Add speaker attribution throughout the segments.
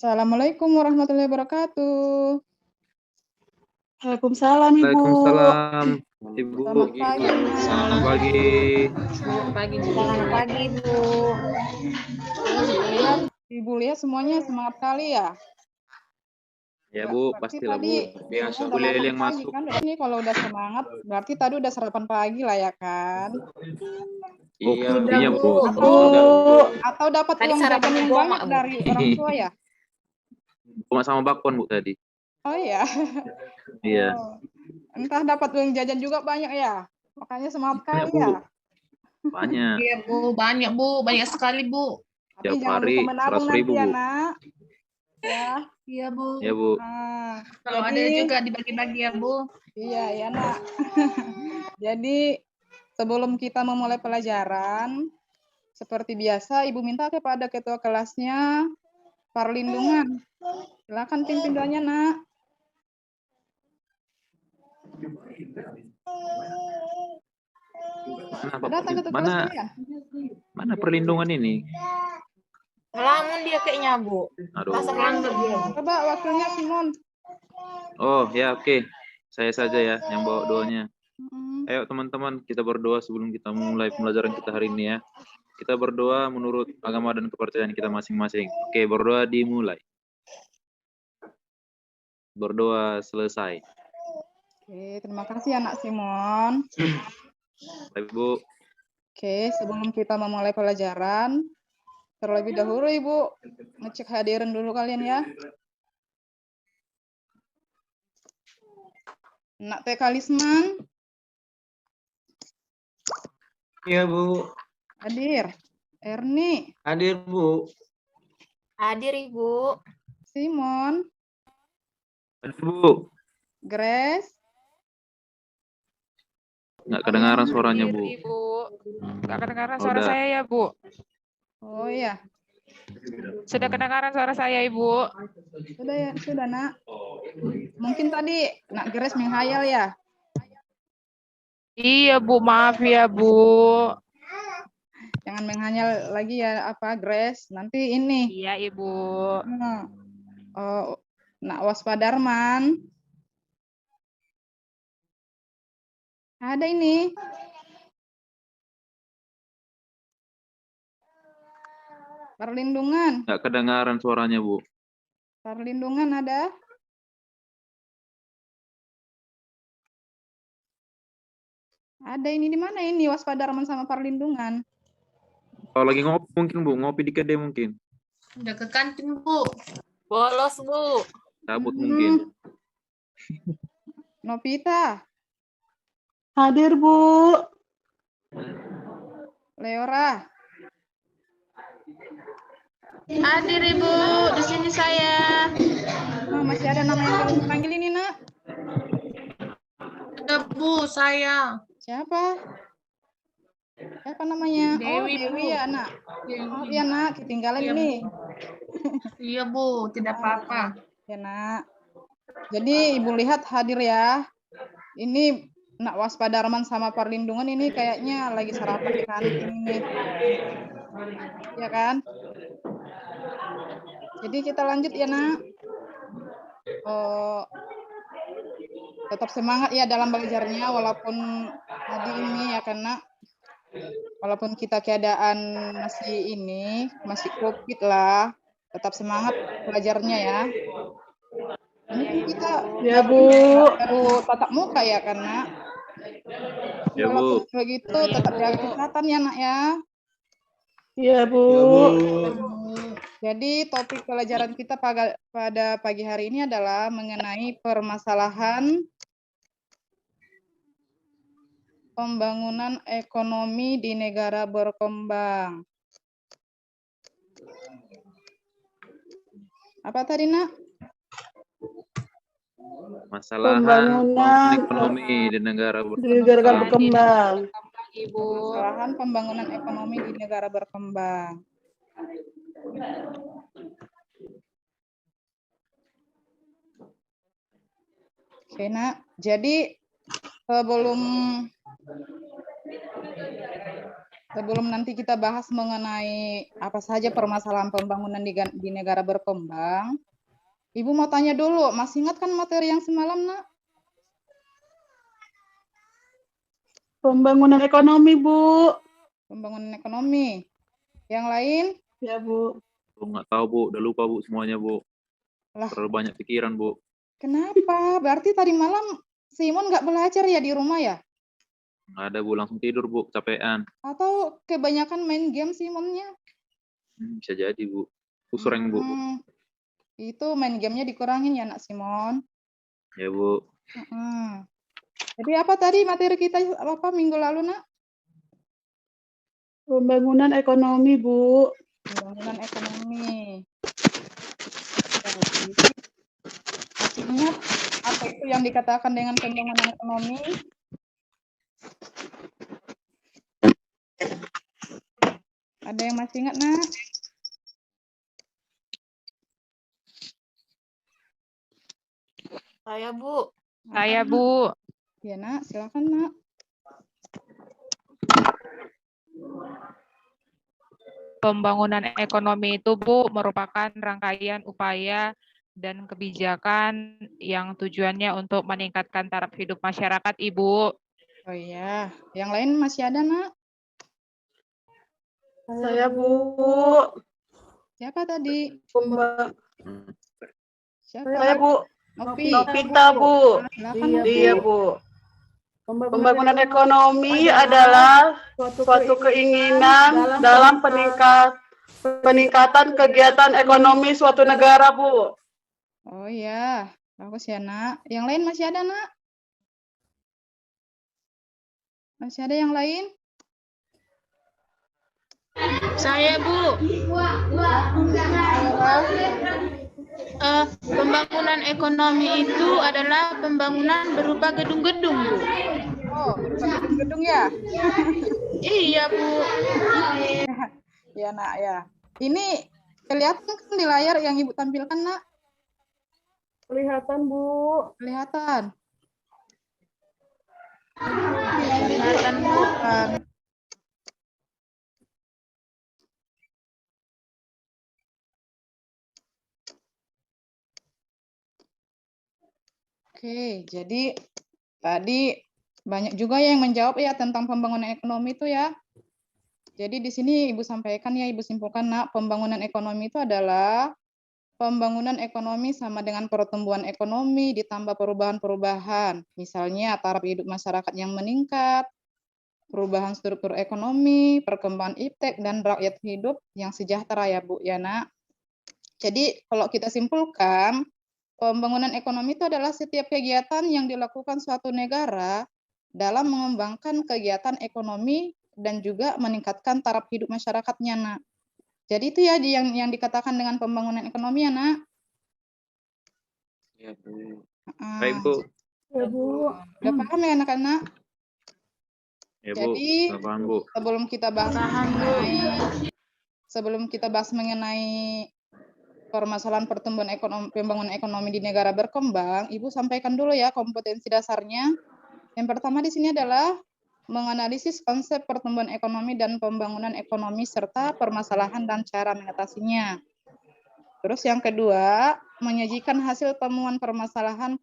Speaker 1: Assalamualaikum warahmatullahi wabarakatuh.
Speaker 2: Waalaikumsalam, Ibu.
Speaker 3: Waalaikumsalam, Ibu.
Speaker 1: Selamat pagi,
Speaker 3: Selamat
Speaker 1: Nak.
Speaker 3: pagi.
Speaker 4: Selamat pagi, Bu.
Speaker 2: Selamat pagi, Bu.
Speaker 1: Ibu lihat semuanya semangat kali ya.
Speaker 3: Ya, Bu,
Speaker 1: Berarti
Speaker 3: pastilah,
Speaker 1: tadi
Speaker 3: Bu. Biasa
Speaker 1: udah
Speaker 3: Bu Leli
Speaker 1: makan
Speaker 3: yang
Speaker 1: pagi
Speaker 3: masuk.
Speaker 1: kan? Ini kalau udah semangat, berarti tadi udah sarapan pagi lah ya kan?
Speaker 3: Iya,
Speaker 2: Udah,
Speaker 3: iya,
Speaker 2: Bu.
Speaker 3: Bu.
Speaker 1: Atau dapat
Speaker 4: Tadi
Speaker 1: uang
Speaker 4: sarapan
Speaker 1: jajan yang
Speaker 4: Bu,
Speaker 1: banyak
Speaker 4: Mak, Bu.
Speaker 1: dari orang tua ya?
Speaker 3: Cuma sama bakwan, Bu, tadi.
Speaker 1: Oh iya.
Speaker 3: Iya.
Speaker 1: Oh. Entah dapat uang jajan juga banyak ya. Makanya semangat
Speaker 3: Banyak,
Speaker 1: kali
Speaker 3: Bu.
Speaker 1: ya.
Speaker 3: Banyak.
Speaker 4: Iya, Bu. Banyak, Bu. Banyak sekali, Bu.
Speaker 1: Tapi
Speaker 3: Tiap
Speaker 1: jangan
Speaker 3: hari
Speaker 1: lupa menabung
Speaker 3: 100.000,
Speaker 1: nanti ya,
Speaker 3: Bu.
Speaker 1: Nak. Ya.
Speaker 4: Iya, Bu.
Speaker 3: Ya, Bu.
Speaker 1: Ah,
Speaker 4: Kalau ada
Speaker 1: jadi-
Speaker 4: juga dibagi-bagi ya, Bu.
Speaker 1: Iya, ya, Nak. Jadi, sebelum kita memulai pelajaran, seperti biasa, Ibu minta kepada ketua kelasnya perlindungan. Silakan pimpin doanya, Nak. Datang ketua kelas kalian.
Speaker 3: Mana perlindungan ini?
Speaker 4: Ngelamun dia kayaknya, Bu.
Speaker 3: Aduh.
Speaker 4: Rasa pelanggar dia, Bu.
Speaker 1: Coba wakilnya Simon.
Speaker 3: Oh, ya, oke. Saya saja ya yang bawa doanya.
Speaker 1: Mm,
Speaker 3: Ayo teman-teman, kita berdoa sebelum kita memulai pembelajaran kita hari ini ya. Kita berdoa menurut agama dan kepercayaan kita masing-masing. Oke, berdoa dimulai. Berdoa selesai.
Speaker 1: Oke, terima kasih anak Simon.
Speaker 3: Baik, Bu.
Speaker 1: Oke, sebelum kita memulai pelajaran, terlebih dahulu Ibu ngecek hadirin dulu kalian ya. Nak Teh Kalisman,
Speaker 5: Iya, Bu.
Speaker 1: hadir. Erni,
Speaker 5: Hadir, Bu.
Speaker 4: Hadir, Ibu.
Speaker 1: Simon,
Speaker 3: Baik, Bu.
Speaker 1: Grace,
Speaker 3: Nggak kedengaran suaranya, Bu.
Speaker 6: Ibu. Nggak kedengaran
Speaker 3: Oh,
Speaker 6: suara
Speaker 3: udah.
Speaker 6: saya ya, Bu.
Speaker 1: oh iya,
Speaker 6: Sudah kedengaran suara saya, Ibu.
Speaker 1: sudah ya, sudah Nak. Mungkin tadi Nak Grace menghayal ya.
Speaker 6: Iya, Bu. Maaf ya, Bu.
Speaker 1: Jangan menghayal lagi ya apa Grace. Nanti ini.
Speaker 6: Iya, Ibu.
Speaker 1: Oh, Nak Waspadarman. Ada ini. Perlindungan.
Speaker 3: Nggak kedengaran suaranya, Bu.
Speaker 1: Perlindungan ada. Ada ini di mana ini Waspadarman sama perlindungan?
Speaker 3: Kalau lagi ngopi mungkin, Bu. Ngopi di kedai mungkin.
Speaker 4: Udah ke kantin, Bu. Bolos, Bu.
Speaker 3: Cabut mungkin.
Speaker 1: Novita,
Speaker 2: Hadir, Bu.
Speaker 1: Leora,
Speaker 4: Hadir, Ibu. Di sini saya.
Speaker 1: masih ada nama yang belum dipanggil ini Nak?
Speaker 4: Ada, Bu, saya.
Speaker 1: Siapa? Siapa namanya?
Speaker 4: Dewi,
Speaker 1: oh, Dewi
Speaker 4: Bu.
Speaker 1: ya Nak. Oh iya Nak, ketinggalan
Speaker 4: Iya,
Speaker 1: ini.
Speaker 4: Iya, Bu. Tidak apa-apa.
Speaker 1: Ya Nak. Jadi Ibu lihat hadir ya. Ini Nak Waspadarman sama perlindungan ini kayaknya lagi sarapan di kantin ini. Ya kan? Jadi kita lanjut ya Nak. Oh, tetap semangat ya dalam belajarnya walaupun tadi ini ya karena walaupun kita keadaan masih COVID lah, tetap semangat belajarnya ya. Ini kita
Speaker 2: Ya, Bu.
Speaker 1: baru tatap muka ya karena
Speaker 3: Ya,
Speaker 1: walaupun
Speaker 3: Bu.
Speaker 1: begitu tetap jaga kesehatan ya Nak ya.
Speaker 2: Ya, Bu.
Speaker 5: Iya, Bu.
Speaker 1: Jadi topik pelajaran kita pada pagi hari ini adalah mengenai permasalahan pembangunan ekonomi di negara berkembang. Apa tadi, Nak?
Speaker 3: Masalah
Speaker 2: Pembangunan
Speaker 3: ekonomi di negara
Speaker 2: di negara berkembang.
Speaker 1: Ibu. Permasalahan pembangunan ekonomi di negara berkembang. Oke, Nak. Jadi sebelum sebelum nanti kita bahas mengenai apa saja permasalahan pembangunan di negara berkembang, Ibu mau tanya dulu, masih ingat kan materi yang semalam, Nak?
Speaker 2: Pembangunan ekonomi, Bu.
Speaker 1: Pembangunan ekonomi. Yang lain?
Speaker 2: Ya, Bu.
Speaker 3: Bu, nggak tahu, Bu. Udah lupa, Bu, semuanya, Bu.
Speaker 1: Lah,
Speaker 3: Terlalu banyak pikiran, Bu.
Speaker 1: kenapa? Berarti tadi malam Simon nggak belajar ya di rumah ya?
Speaker 3: Nggak ada, Bu. Langsung tidur, Bu. Kecapean.
Speaker 1: Atau kebanyakan main game Simonnya?
Speaker 3: Bisa jadi, Bu. Kusureng, Bu.
Speaker 1: Itu main gamenya dikurangin ya, Nak Simon.
Speaker 3: Ya, Bu.
Speaker 1: Jadi apa tadi materi kita apa minggu lalu, Nak?
Speaker 2: Pembangunan ekonomi, Bu.
Speaker 1: Pembangunan ekonomi. Jadi, masih ingat apa itu yang dikatakan dengan pembangunan ekonomi? Ada yang masih ingat, Nak?
Speaker 4: Saya, Bu.
Speaker 6: Saya, Bu.
Speaker 1: Ya, Nak, silakan, Nak.
Speaker 6: Pembangunan ekonomi itu, Bu, merupakan rangkaian upaya dan kebijakan yang tujuannya untuk meningkatkan taraf hidup masyarakat, Ibu.
Speaker 1: Oh iya, yang lain masih ada, Nak?
Speaker 2: Saya, Bu.
Speaker 1: Siapa tadi? Siapa?
Speaker 2: Saya, Bu.
Speaker 1: Novi.
Speaker 2: Novita, Bu.
Speaker 1: Silakan, Novi.
Speaker 2: Iya, Bu. Pembangunan ekonomi adalah suatu keinginan dalam peningkatan kegiatan ekonomi suatu negara, Bu.
Speaker 1: Oh iya, bagus ya, Nak. Yang lain masih ada, Nak? Masih ada yang lain?
Speaker 4: Saya, Bu. Pembangunan ekonomi itu adalah pembangunan berupa gedung-gedung, Bu.
Speaker 1: Oh, berupa gedung-gedung ya?
Speaker 4: Iya, Bu.
Speaker 1: Ya, Nak, ya. Ini kelihatan kan di layar yang Ibu tampilkan, Nak?
Speaker 2: Kelihatan, Bu.
Speaker 1: Kelihatan.
Speaker 4: Kelihatan, Bu.
Speaker 1: Oke, jadi tadi banyak juga yang menjawab ya tentang pembangunan ekonomi itu ya. Jadi di sini Ibu sampaikan ya, Ibu simpulkan, Nak, pembangunan ekonomi itu adalah pembangunan ekonomi sama dengan pertumbuhan ekonomi ditambah perubahan-perubahan. Misalnya taraf hidup masyarakat yang meningkat, perubahan struktur ekonomi, perkembangan iptek, dan rakyat hidup yang sejahtera ya, Bu, ya, Nak. Jadi kalau kita simpulkan, pembangunan ekonomi itu adalah setiap kegiatan yang dilakukan suatu negara dalam mengembangkan kegiatan ekonomi dan juga meningkatkan taraf hidup masyarakatnya, Nak. Jadi itu ya yang dikatakan dengan pembangunan ekonomi ya, Nak.
Speaker 3: Ya, Bu. Baik, Bu.
Speaker 2: Ya, Bu.
Speaker 1: Udah paham ya, anak-anak?
Speaker 3: Ya, Bu.
Speaker 1: Jadi
Speaker 3: Nggak paham, Bu.
Speaker 1: sebelum kita bahas mengenai permasalahan pertumbuhan ekonomi, pembangunan ekonomi di negara berkembang, Ibu sampaikan dulu ya kompetensi dasarnya. Yang pertama di sini adalah menganalisis konsep pertumbuhan ekonomi dan pembangunan ekonomi serta permasalahan dan cara mengatasinya. Terus yang kedua, menyajikan hasil temuan permasalahan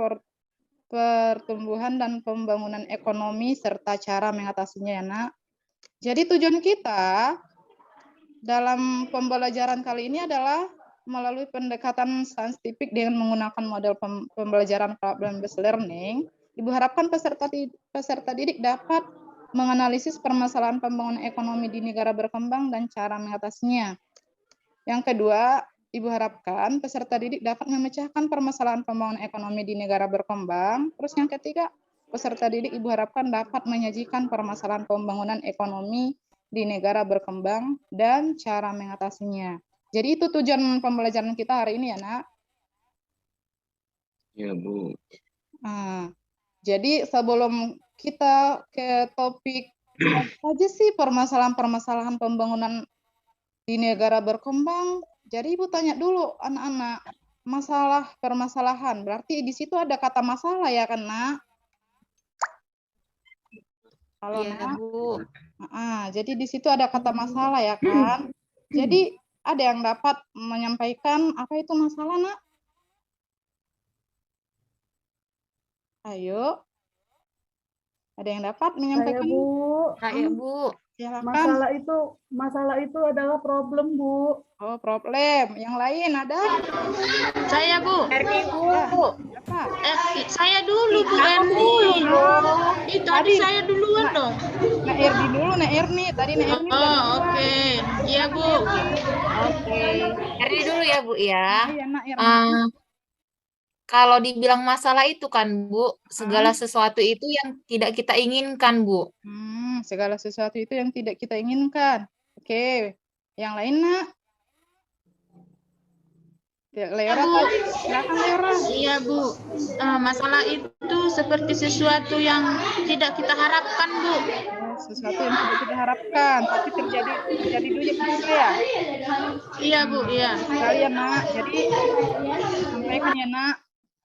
Speaker 1: pertumbuhan dan pembangunan ekonomi serta cara mengatasinya ya, Nak. Jadi tujuan kita dalam pembelajaran kali ini adalah melalui pendekatan saintifik dengan menggunakan model pembelajaran problem-based learning, Ibu harapkan peserta didik dapat menganalisis permasalahan pembangunan ekonomi di negara berkembang dan cara mengatasinya. Yang kedua, Ibu harapkan peserta didik dapat memecahkan permasalahan pembangunan ekonomi di negara berkembang. Terus yang ketiga, peserta didik Ibu harapkan dapat menyajikan permasalahan pembangunan ekonomi di negara berkembang dan cara mengatasinya. Jadi itu tujuan pembelajaran kita hari ini ya, Nak.
Speaker 5: Ya, Bu.
Speaker 1: Nah, jadi sebelum kita ke topik apa aja sih permasalahan-permasalahan pembangunan di negara berkembang, jadi Ibu tanya dulu anak-anak, masalah permasalahan, berarti di situ ada kata masalah ya kan, Nak? Halo,
Speaker 7: Iya,
Speaker 1: Nak.
Speaker 7: Bu.
Speaker 1: Jadi di situ ada kata masalah ya kan. Jadi ada yang dapat menyampaikan apa itu masalah, Nak? Ayo. Ada yang dapat
Speaker 2: Saya,
Speaker 1: menyampaikan?
Speaker 2: Bu.
Speaker 7: Saya, Bu.
Speaker 1: Silakan.
Speaker 2: Masalah itu adalah problem, Bu.
Speaker 1: Oh, problem. Yang lain ada?
Speaker 4: Saya, Bu.
Speaker 7: Erni, Bu.
Speaker 1: Apa?
Speaker 4: Saya dulu, Bu
Speaker 7: Aku
Speaker 4: Erni.
Speaker 7: dulu dong.
Speaker 4: Tadi saya duluan dong.
Speaker 1: Nak Erdi dulu, Nak Erni. Tadi Nak Erni udah
Speaker 4: Oh,
Speaker 1: duluan.
Speaker 4: oke. Iya, Bu.
Speaker 7: Oke. Erni dulu ya, Bu ya.
Speaker 1: Iya, Nak Erni.
Speaker 7: Kalau dibilang masalah itu kan, Bu, segala sesuatu itu yang tidak kita inginkan, Bu.
Speaker 1: Segala sesuatu itu yang tidak kita inginkan. Oke. Yang lain, Nak? Leora, silakan Leora.
Speaker 4: Iya, Bu. Masalah itu seperti sesuatu yang tidak kita harapkan, Bu.
Speaker 1: Sesuatu yang tidak kita harapkan, tapi terjadi dulu ya.
Speaker 4: Iya, Bu. Iya.
Speaker 1: Sekali ya, Nak. Jadi sampaikan ya, Nak.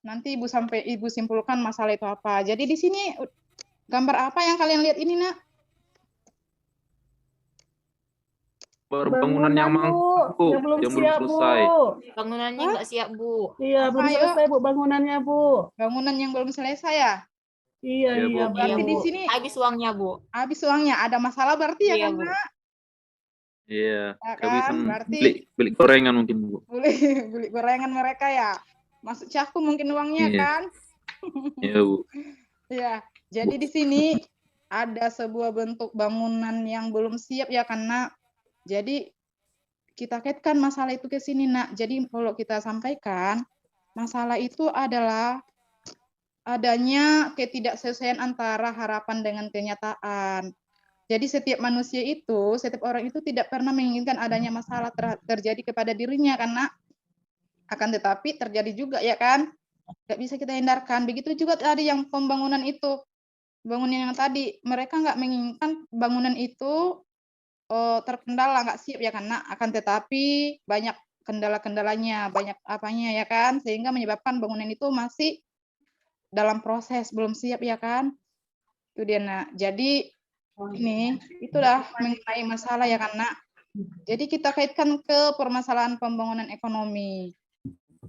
Speaker 1: Nanti Ibu simpulkan masalah itu apa. Jadi di sini gambar apa yang kalian lihat ini, Nak?
Speaker 3: Bangunan yang mangkuk,
Speaker 2: yang belum
Speaker 3: yang
Speaker 2: siap,
Speaker 3: belum selesai.
Speaker 2: Bu.
Speaker 7: Bangunannya nggak siap, Bu.
Speaker 2: Iya, belum
Speaker 1: Ayo.
Speaker 2: selesai, Bu, bangunannya, Bu.
Speaker 1: Bangunan yang belum selesai ya?
Speaker 2: Iya,
Speaker 3: Iya, Bu.
Speaker 2: iya, Bu.
Speaker 1: Berarti
Speaker 7: Iya,
Speaker 1: di
Speaker 7: Bu.
Speaker 1: sini
Speaker 7: Habis uangnya, Bu.
Speaker 1: habis uangnya. Ada masalah berarti ya
Speaker 7: Iya,
Speaker 1: kan,
Speaker 7: Bu.
Speaker 1: Nak?
Speaker 3: Iya,
Speaker 1: Ya kan?
Speaker 3: kehabisan
Speaker 1: Berarti
Speaker 3: beli gorengan mungkin, Bu.
Speaker 1: beli gorengan mereka ya. Masuk caku mungkin uangnya
Speaker 3: Iya.
Speaker 1: kan?
Speaker 3: Iya, Bu.
Speaker 1: Ya. Jadi di sini ada sebuah bentuk bangunan yang belum siap ya kan, Nak? Jadi kita kaitkan masalah itu ke sini, Nak. Jadi kalau kita sampaikan, masalah itu adalah adanya ketidaksesuaian antara harapan dengan kenyataan. Jadi setiap manusia itu, setiap orang itu tidak pernah menginginkan adanya masalah terjadi kepada dirinya, karena akan tetapi terjadi juga ya kan? Nggak bisa kita hindarkan. Begitu juga tadi yang pembangunan itu. Bangunan yang tadi, mereka nggak menginginkan bangunan itu terkendala, nggak siap ya karena akan tetapi banyak kendala-kendalanya, banyak apanya ya kan, sehingga menyebabkan bangunan itu masih dalam proses, belum siap ya kan. Itu dia, Nak. Jadi ini itulah mengenai masalah ya kan, Nak. Jadi kita kaitkan ke permasalahan pembangunan ekonomi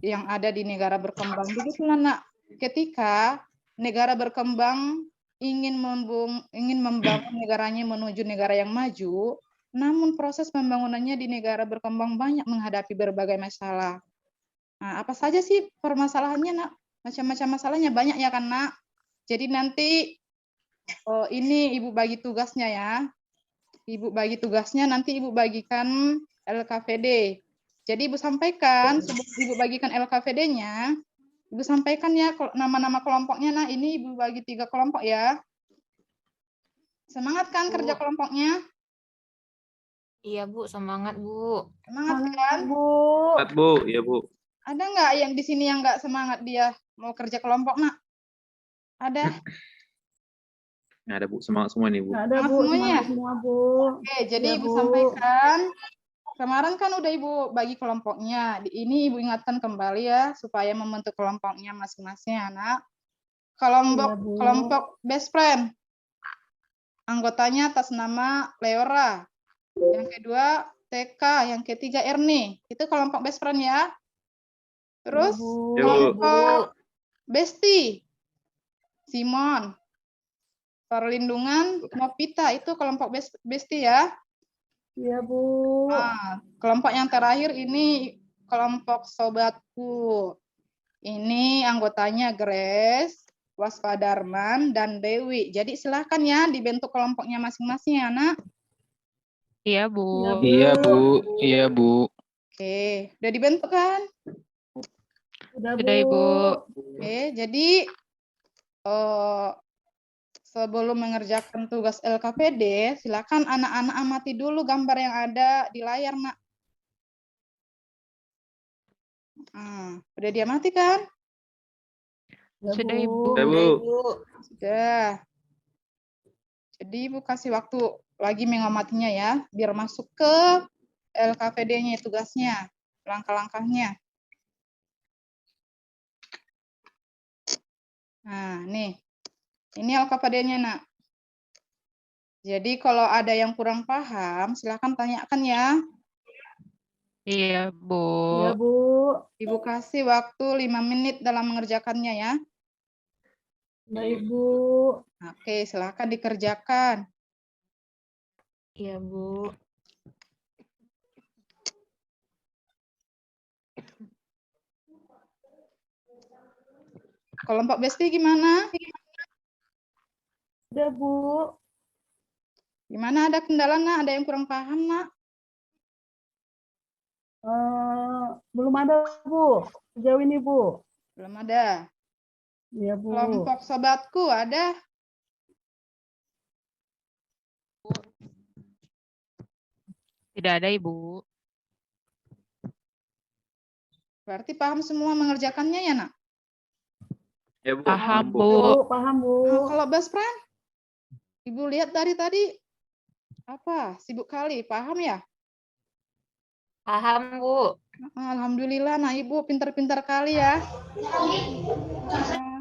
Speaker 1: yang ada di negara berkembang. Begitulah, Nak. Ketika negara berkembang ingin membangun negaranya menuju negara yang maju, namun proses pembangunannya di negara berkembang banyak menghadapi berbagai masalah. Nah, apa saja sih permasalahannya, Nak? Macam-macam masalahnya banyak ya kan, Nak? Jadi nanti ini Ibu bagi tugasnya ya. Ibu bagi tugasnya, nanti Ibu bagikan LKVD. Jadi Ibu sampaikan, sebelum Ibu bagikan LKVD-nya, Ibu sampaikan ya nama-nama kelompoknya. Nah, ini Ibu bagi 3 kelompok ya. Semangat kan kerja kelompoknya?
Speaker 7: Iya, Bu. Semangat, Bu.
Speaker 1: Semangat kan?
Speaker 2: Bu.
Speaker 3: Semangat, Bu. Iya, Bu.
Speaker 1: Ada nggak yang di sini yang nggak semangat dia mau kerja kelompok, Nak? Ada?
Speaker 3: Nggak ada, Bu. Semangat semua nih, Bu.
Speaker 2: Nggak ada, Bu.
Speaker 1: Semuanya?
Speaker 2: Semangat semua, Bu.
Speaker 1: Oke, jadi
Speaker 2: Ya,
Speaker 1: Ibu
Speaker 2: Bu.
Speaker 1: sampaikan. Kemarin kan udah Ibu bagi kelompoknya. Ini Ibu ingatkan kembali ya, supaya membentuk kelompoknya masing-masing, anak.
Speaker 2: Iya, Bu.
Speaker 1: Kelompok best friend. Anggotanya atas nama Leora. Yang kedua TK, yang ketiga Erni. Itu kelompok best friend ya. Terus
Speaker 2: Iya, Bu.
Speaker 3: Iya, Bu.
Speaker 1: kelompok Besti. Simon. Perlindungan Novita, itu kelompok Besti ya.
Speaker 2: Iya, Bu.
Speaker 1: Nah, kelompok yang terakhir ini kelompok sobatku. Ini anggotanya Grace, Waspadarman, dan Dewi. Jadi silahkan ya dibentuk kelompoknya masing-masing ya, Nak.
Speaker 6: Iya, Bu.
Speaker 2: Iya, Bu.
Speaker 8: Iya, Bu.
Speaker 1: Oke, udah dibentuk kan?
Speaker 2: Udah,
Speaker 6: Sudah,
Speaker 2: Bu.
Speaker 6: Ibu.
Speaker 1: Oke, jadi sebelum mengerjakan tugas LKPD, silakan anak-anak amati dulu gambar yang ada di layar, Nak. Udah diamati kan?
Speaker 6: Sudah, Ibu.
Speaker 3: Iya, Bu.
Speaker 1: Sudah. Jadi Ibu kasih waktu lagi mengamatinya ya, biar masuk ke LKPD-nya tugasnya, langkah-langkahnya. Nah, nih. Ini LKPD-nya, Nak. Jadi kalau ada yang kurang paham, silakan tanyakan ya.
Speaker 6: Iya, Bu.
Speaker 2: Iya, Bu.
Speaker 1: Ibu kasih waktu 5 menit dalam mengerjakannya ya.
Speaker 2: Baik, Bu.
Speaker 1: Oke, silakan dikerjakan.
Speaker 7: Iya, Bu.
Speaker 1: Kelompok Besti gimana?
Speaker 2: Udah, Bu.
Speaker 1: Gimana, ada kendala, Nak? Ada yang kurang paham, Nak?
Speaker 2: Belum ada, Bu. Sejauh ini, Bu.
Speaker 1: Belum ada.
Speaker 2: Iya, Bu.
Speaker 1: Kelompok sobatku ada?
Speaker 6: Tidak ada, Ibu.
Speaker 1: Berarti paham semua mengerjakannya ya, Nak?
Speaker 3: Ya, Bu.
Speaker 6: Paham,
Speaker 3: Bu.
Speaker 6: Bu.
Speaker 2: Bu, paham, Bu.
Speaker 1: Nah, kalau best friend, Ibu lihat dari tadi, apa, sibuk kali, paham ya?
Speaker 7: Paham, Bu.
Speaker 1: Alhamdulillah, nah Ibu pintar-pintar kali ya.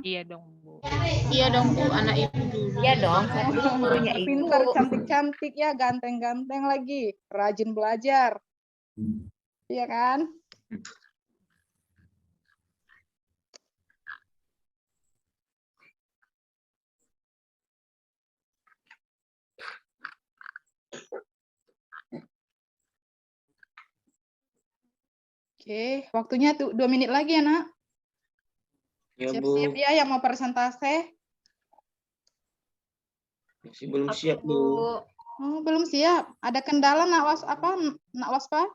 Speaker 6: Iya dong, Bu.
Speaker 4: Iya dong Bu, anak ibu dulu.
Speaker 7: Iya dong, saya dulu gurunya Ibu.
Speaker 1: Pintar, cantik-cantik ya, ganteng-ganteng lagi, rajin belajar. Iya kan? Oke, waktunya tuh 2 menit lagi ya, Nak.
Speaker 5: Ya, Bu.
Speaker 1: Siap-siap ya yang mau presentase.
Speaker 5: Masih belum
Speaker 7: Oke,
Speaker 5: siap, Bu.
Speaker 1: Oh, belum siap. Ada kendala, Nak Waspa?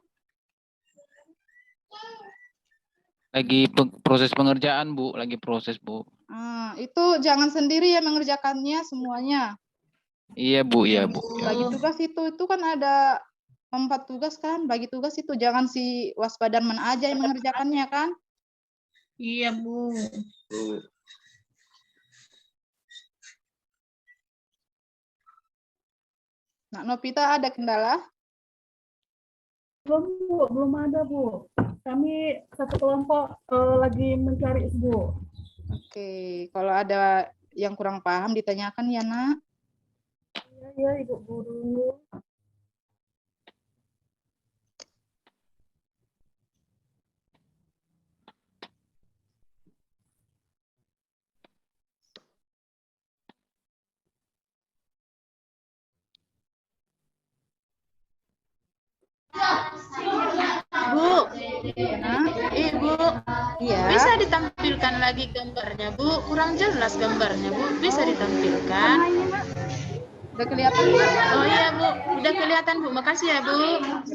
Speaker 8: Lagi proses pengerjaan, Bu. Lagi proses, Bu.
Speaker 1: Itu jangan sendiri ya mengerjakannya semuanya.
Speaker 8: Iya, Bu. Iya, Bu.
Speaker 1: Bagi tugas itu kan ada 4 tugas kan. Bagi tugas itu jangan si Waspadarman aja yang mengerjakannya kan.
Speaker 4: Iya Bu.
Speaker 5: Bu.
Speaker 1: Nak Novita ada kendala?
Speaker 2: Belum, Bu. Belum ada, Bu. Kami satu kelompok lagi mencari, Bu.
Speaker 1: Oke, kalau ada yang kurang paham ditanyakan ya, Nak.
Speaker 2: Iya, Ibu Guru.
Speaker 4: Bu,
Speaker 1: Ya, Nak.
Speaker 4: Ibu,
Speaker 1: Iya.
Speaker 4: bisa ditampilkan lagi gambarnya Bu? Kurang jelas gambarnya Bu, bisa ditampilkan?
Speaker 1: Udah kelihatan, Nak?
Speaker 4: Oh iya Bu, udah kelihatan Bu, makasih ya Bu.
Speaker 1: Nak.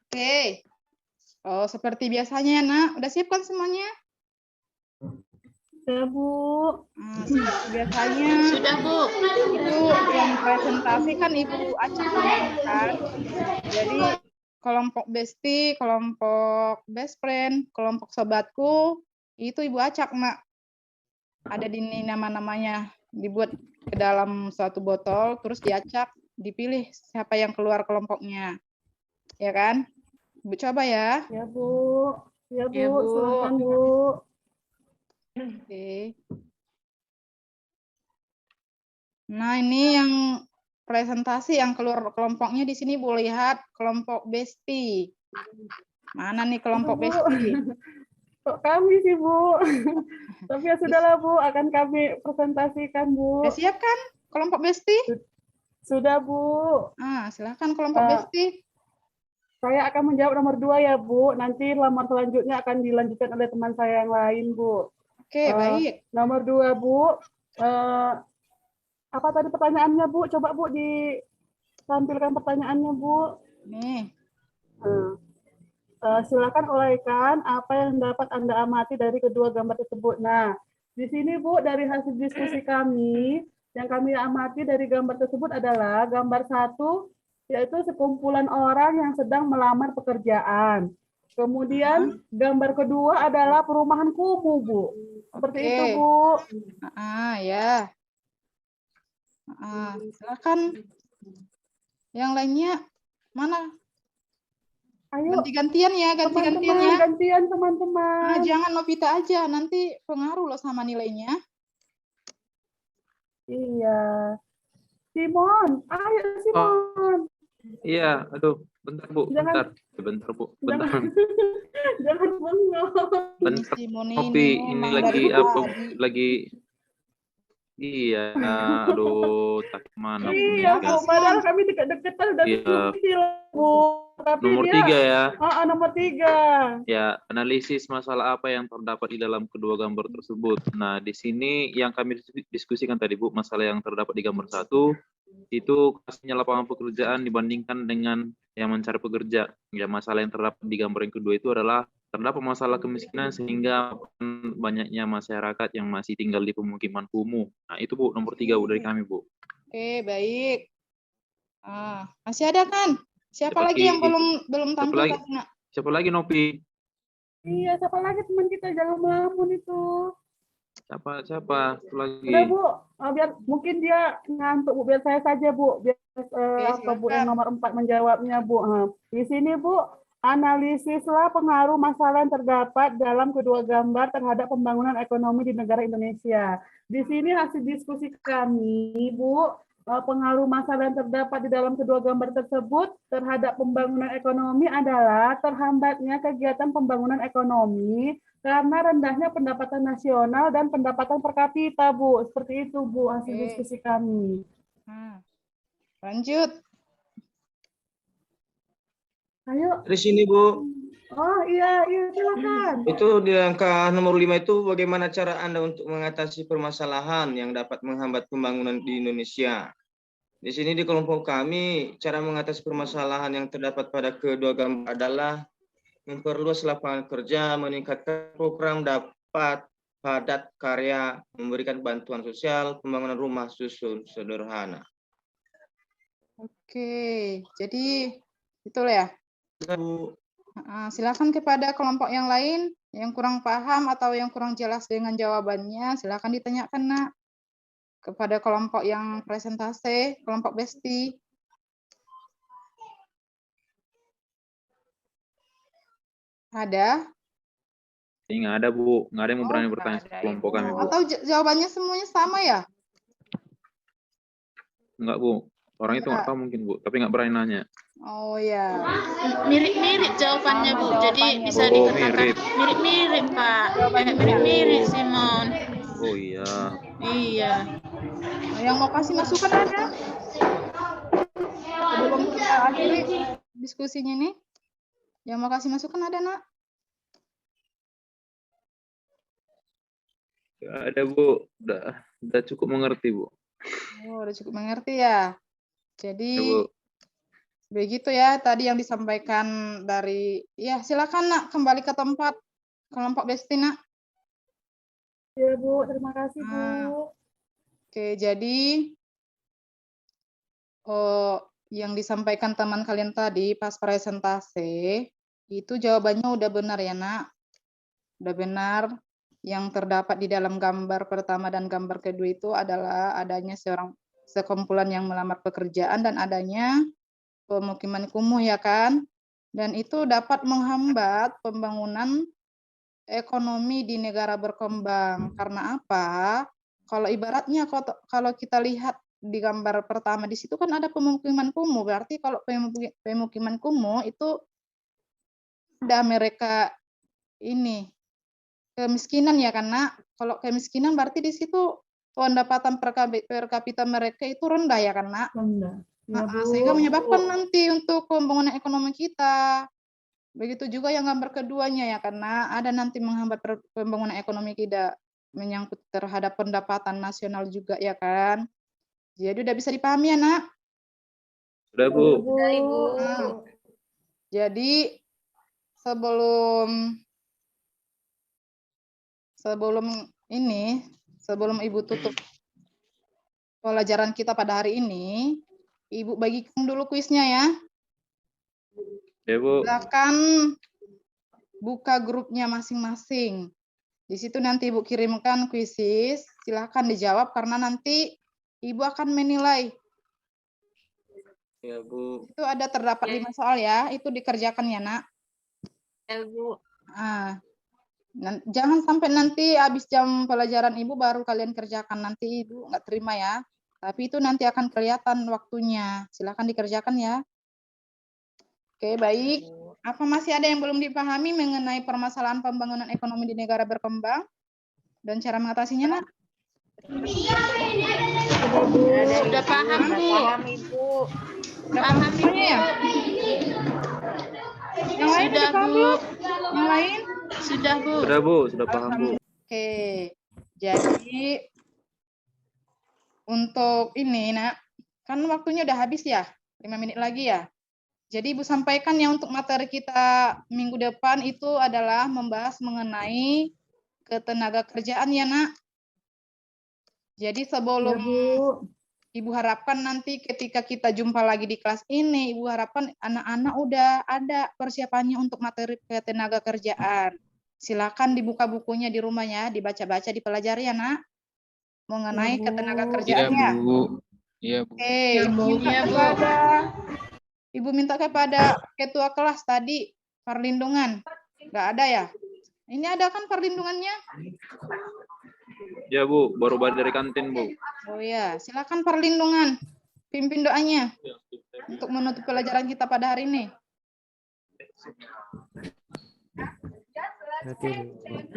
Speaker 1: Oke. Oh, seperti biasanya ya, Nak. Udah siap kan semuanya?
Speaker 2: Ya, Bu.
Speaker 1: Seperti biasanya.
Speaker 4: Sudah Bu.
Speaker 1: Itu yang presentasi kan Ibu Acak kan. Jadi kelompok Besti, kelompok best friend, kelompok sobatku, itu Ibu Acak, Nak. Ada di ini nama-namanya, dibuat ke dalam suatu botol, terus diacak, dipilih siapa yang keluar kelompoknya. Ya kan? Ibu coba ya.
Speaker 2: Ya, Bu. Ya, Bu.
Speaker 4: Ya, Bu.
Speaker 2: Silakan, Bu.
Speaker 1: Oke. Nah, ini yang presentasi yang keluar kelompoknya di sini Bu lihat kelompok Besti. Mana nih kelompok
Speaker 2: Bu.
Speaker 1: Besti?
Speaker 2: Kok kami sih, Bu? Tapi ya sudahlah, Bu. Akan kami presentasikan, Bu.
Speaker 1: Udah siap kan kelompok Besti?
Speaker 2: Sudah, Bu.
Speaker 1: Silakan kelompok Besti.
Speaker 2: Saya akan menjawab nomor 2 ya, Bu. Nanti nomor selanjutnya akan dilanjutkan oleh teman saya yang lain, Bu.
Speaker 1: Oke, baik.
Speaker 2: Nomor 2, Bu. Apa tadi pertanyaannya, Bu? Coba, Bu, ditampilkan pertanyaannya, Bu.
Speaker 1: Nih.
Speaker 2: Silakan uraikan apa yang dapat Anda amati dari kedua gambar tersebut. Nah, di sini, Bu, dari hasil diskusi kami, Yang kami amati dari gambar tersebut adalah gambar 1, yaitu sekumpulan orang yang sedang melamar pekerjaan. Kemudian gambar kedua adalah perumahan kumuh, Bu. Seperti itu,
Speaker 1: Oke.
Speaker 2: Bu.
Speaker 1: Ya. Silakan. Yang lainnya mana?
Speaker 2: Ayo,
Speaker 1: Ganti-gantian ya, ganti-gantian
Speaker 2: teman-teman,
Speaker 1: ya.
Speaker 2: gantian teman-teman.
Speaker 1: Jangan Novita aja, nanti pengaruh loh sama nilainya.
Speaker 2: Iya. Simon, ayo Simon.
Speaker 3: Iya, aduh, bentar Bu,
Speaker 2: Jangan-
Speaker 3: bentar Bu,
Speaker 2: Jangan,
Speaker 3: bentar.
Speaker 2: jangan bengong.
Speaker 3: Bentar,
Speaker 1: Simon
Speaker 3: Kopi, ini
Speaker 1: memang
Speaker 3: lagi
Speaker 1: dari
Speaker 3: apa?
Speaker 1: tadi.
Speaker 3: Lagi, iya, aduh, tak mana Bu nih,
Speaker 2: Iya, Bu.
Speaker 3: guys.
Speaker 2: Padahal kami dekat-dekatan udah
Speaker 3: Iya.
Speaker 2: kecil, Bu. Tapi
Speaker 3: Nomor
Speaker 2: dia,
Speaker 3: 3 ya.
Speaker 2: nomor 3.
Speaker 3: Ya, analisis masalah apa yang terdapat di dalam kedua gambar tersebut. Nah, di sini yang kami diskusikan tadi, Bu, masalah yang terdapat di gambar 1, itu kasihnya lapangan pekerjaan dibandingkan dengan yang mencari pekerja. Ya, masalah yang terdapat di gambar yang kedua itu adalah terdapat masalah kemiskinan sehingga banyaknya masyarakat yang masih tinggal di pemukiman kumuh. Nah, itu Bu, nomor 3 Bu, dari kami, Bu.
Speaker 1: Oke, baik. Masih ada kan? Siapa
Speaker 3: Siapa
Speaker 1: lagi yang
Speaker 3: lagi?
Speaker 1: belum
Speaker 3: Siapa
Speaker 1: tampil
Speaker 3: lagi?
Speaker 1: tadi, Nak?
Speaker 3: Siapa lagi, Nopi?
Speaker 2: Iya, siapa lagi teman kita? Jangan melamun itu.
Speaker 3: Siapa? Satu lagi.
Speaker 2: Udah, Bu. Biar mungkin dia ngantuk, Bu. Biar saya saja, Bu. Biar Bu yang
Speaker 1: silakan.
Speaker 2: nomor 4 menjawabnya, Bu. Di sini, Bu, analisislah pengaruh masalah yang terdapat dalam kedua gambar terhadap pembangunan ekonomi di negara Indonesia. Di sini hasil diskusi kami, Bu, pengaruh masalah yang terdapat di dalam kedua gambar tersebut terhadap pembangunan ekonomi adalah terhambatnya kegiatan pembangunan ekonomi karena rendahnya pendapatan nasional dan pendapatan per kapita, Bu. Seperti itu, Bu, hasil
Speaker 1: Oke.
Speaker 2: diskusi kami.
Speaker 1: Lanjut.
Speaker 2: Ayo.
Speaker 5: Di sini, Bu.
Speaker 2: Oh, iya, silakan.
Speaker 5: Itu di angka nomor 5 itu bagaimana cara Anda untuk mengatasi permasalahan yang dapat menghambat pembangunan di Indonesia? Di sini di kelompok kami, cara mengatasi permasalahan yang terdapat pada kedua gambar adalah memperluas lapangan kerja, meningkatkan program dapat padat karya, memberikan bantuan sosial, pembangunan rumah susun sederhana.
Speaker 1: Oke, jadi itulah ya.
Speaker 5: Bu.
Speaker 1: Silakan kepada kelompok yang lain yang kurang paham atau yang kurang jelas dengan jawabannya, silakan ditanyakan, Nak, kepada kelompok yang presentasi, kelompok Besti. Ada?
Speaker 3: Nggak ada, Bu. Nggak ada yang mau berani
Speaker 6: nggak
Speaker 3: bertanya
Speaker 6: ada,
Speaker 3: kelompok
Speaker 6: Ibu.
Speaker 3: kami, Bu.
Speaker 1: Atau jawabannya semuanya sama ya?
Speaker 3: Enggak, Bu. Orang itu nggak tahu mungkin, Bu. Tapi nggak berani nanya.
Speaker 1: Oh ya.
Speaker 4: Mirip-mirip jawabannya, Bu. Jadi bisa
Speaker 3: Oh,
Speaker 4: dikatakan
Speaker 3: mirip.
Speaker 4: mirip-mirip, Pak. Mirip-mirip, Simon.
Speaker 3: Oh iya.
Speaker 4: Iya.
Speaker 1: Yang mau kasih masukan ada? Sebelum kita akhiri diskusinya nih, yang mau kasih masukan ada, Nak?
Speaker 3: Nggak ada, Bu. Udah cukup mengerti, Bu.
Speaker 1: Oh, udah cukup mengerti ya.
Speaker 3: Ya,
Speaker 1: Jadi
Speaker 3: Bu.
Speaker 1: begitu ya tadi yang disampaikan dari, ya silakan, Nak, kembali ke tempat kelompok Besti, Nak.
Speaker 2: Ya, Bu, terima kasih, Bu.
Speaker 1: Oke, jadi yang disampaikan teman kalian tadi pas presentasi itu jawabannya udah benar ya, Nak. Udah benar. Yang terdapat di dalam gambar pertama dan gambar kedua itu adalah adanya sekumpulan yang melamar pekerjaan dan adanya pemukiman kumuh, ya kan? Dan itu dapat menghambat pembangunan ekonomi di negara berkembang. Karena apa? Kalau ibaratnya kalau kita lihat di gambar pertama di situ kan ada pemukiman kumuh. Berarti kalau pemukiman kumuh itu ada mereka ini kemiskinan ya, karena kalau kemiskinan berarti di situ pendapatan per kapita mereka itu rendah ya, karena
Speaker 2: Rendah. Ya, Bu.
Speaker 1: sehingga menyebabkan nanti untuk pembangunan ekonomi kita. Begitu juga yang gambar keduanya ya, karena ada nanti menghambat pembangunan ekonomi kita, menyangkut terhadap pendapatan nasional juga ya kan. Jadi udah bisa dipahami ya, Nak?
Speaker 3: Udah, Bu.
Speaker 7: Udah, Ibu.
Speaker 1: Jadi sebelum Ibu tutup pelajaran kita pada hari ini, Ibu bagikan dulu kuisnya ya.
Speaker 3: Ya, Bu.
Speaker 1: Silakan buka grupnya masing-masing. Di situ nanti Ibu kirimkan kuisis, silakan dijawab karena nanti Ibu akan menilai.
Speaker 5: Ya, Bu.
Speaker 1: Itu ada terdapat 5 soal ya, itu dikerjakan ya, Nak.
Speaker 7: Ya, Bu.
Speaker 1: Jangan sampai nanti habis jam pelajaran Ibu baru kalian kerjakan, nanti Ibu nggak terima ya. Tapi itu nanti akan kelihatan waktunya. Silakan dikerjakan ya. Oke, baik. Apa masih ada yang belum dipahami mengenai permasalahan pembangunan ekonomi di negara berkembang dan cara mengatasinya, Nak?
Speaker 4: Sudah paham, Bu.
Speaker 7: Paham, Ibu.
Speaker 4: Paham, Ibu.
Speaker 1: Ya? Yang lain
Speaker 4: Sudah,
Speaker 1: udah paham
Speaker 4: Bu.
Speaker 1: belum? Yang lain?
Speaker 4: Sudah, Bu.
Speaker 3: Sudah, Bu. Sudah paham, Bu.
Speaker 1: Oke, jadi untuk ini, Nak, kan waktunya udah habis ya, 5 menit lagi ya. Jadi Ibu sampaikan ya untuk materi kita minggu depan itu adalah membahas mengenai ketenaga kerjaan ya, Nak. Jadi sebelum
Speaker 2: Ya, Bu.
Speaker 1: Ibu harapkan nanti ketika kita jumpa lagi di kelas ini, Ibu harapkan anak-anak udah ada persiapannya untuk materi ketenaga kerjaan. Silakan dibuka bukunya di rumahnya, dibaca-baca, dipelajari ya, Nak. Mengenai
Speaker 2: Ya, Bu.
Speaker 1: ketenaga
Speaker 8: Iya,
Speaker 1: kerjaannya.
Speaker 8: Bu. Iya, Bu.
Speaker 1: Oke,
Speaker 4: Ya, Bu. Ya, Bu.
Speaker 1: Ibu minta kepada ketua kelas tadi perlindungan. Nggak ada ya? Ini ada kan perlindungannya?
Speaker 3: Ya, Bu. Baru balik dari kantin, Bu.
Speaker 1: Oh ya, silakan perlindungan. Pimpin doanya untuk menutup pelajaran kita pada hari ini.
Speaker 9: Oke, Bu.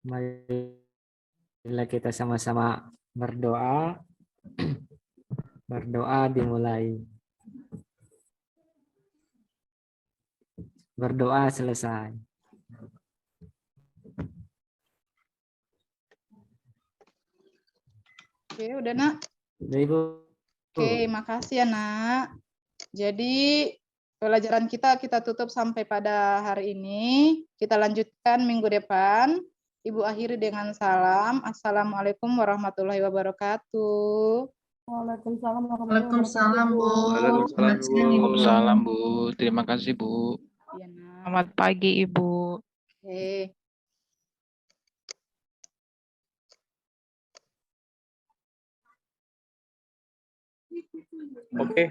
Speaker 9: Marilah kita sama-sama berdoa. Berdoa dimulai. Berdoa selesai.
Speaker 1: Oke, udah, Nak.
Speaker 9: Udah, Ibu.
Speaker 1: Oke, makasih ya, Nak. Jadi pelajaran kita tutup sampai pada hari ini. Kita lanjutkan minggu depan. Ibu akhiri dengan salam. Assalamualaikum warahmatullahi wabarakatuh.
Speaker 2: Waalaikumsalam
Speaker 4: Waalaikumsalam, Bu.
Speaker 3: Waalaikumsalam, Bu.
Speaker 8: Waalaikumsalam, Bu. Terima kasih, Bu.
Speaker 1: Iya, Nak.
Speaker 6: Selamat pagi, Ibu.
Speaker 1: Oke.
Speaker 3: Oke.